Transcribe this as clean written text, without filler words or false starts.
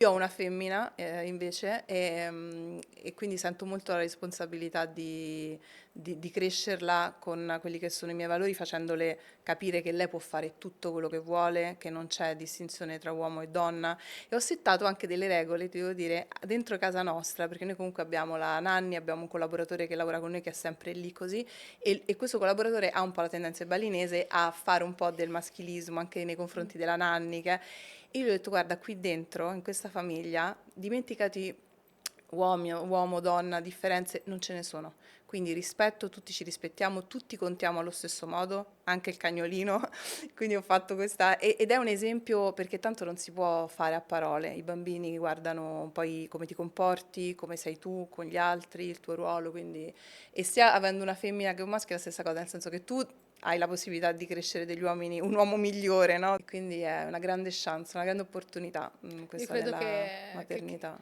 Io ho una femmina invece e quindi sento molto la responsabilità di crescerla con quelli che sono i miei valori, facendole capire che lei può fare tutto quello che vuole, che non c'è distinzione tra uomo e donna. E ho settato anche delle regole, ti devo dire, dentro casa nostra, perché noi comunque abbiamo la nanny, abbiamo un collaboratore che lavora con noi che è sempre lì così, e questo collaboratore ha un po' la tendenza balinese a fare un po' del maschilismo anche nei confronti della nanny, e io gli ho detto, guarda, qui dentro, in questa famiglia, dimenticati uomo, donna, differenze, non ce ne sono. Quindi rispetto, tutti ci rispettiamo, tutti contiamo allo stesso modo, anche il cagnolino. Quindi ho fatto questa, ed è un esempio perché tanto non si può fare a parole. I bambini guardano poi come ti comporti, come sei tu con gli altri, il tuo ruolo, quindi e sia avendo una femmina che un maschio è la stessa cosa, nel senso che tu hai la possibilità di crescere degli uomini, un uomo migliore, no? E quindi è una grande chance, una grande opportunità, Io questa credo della che maternità.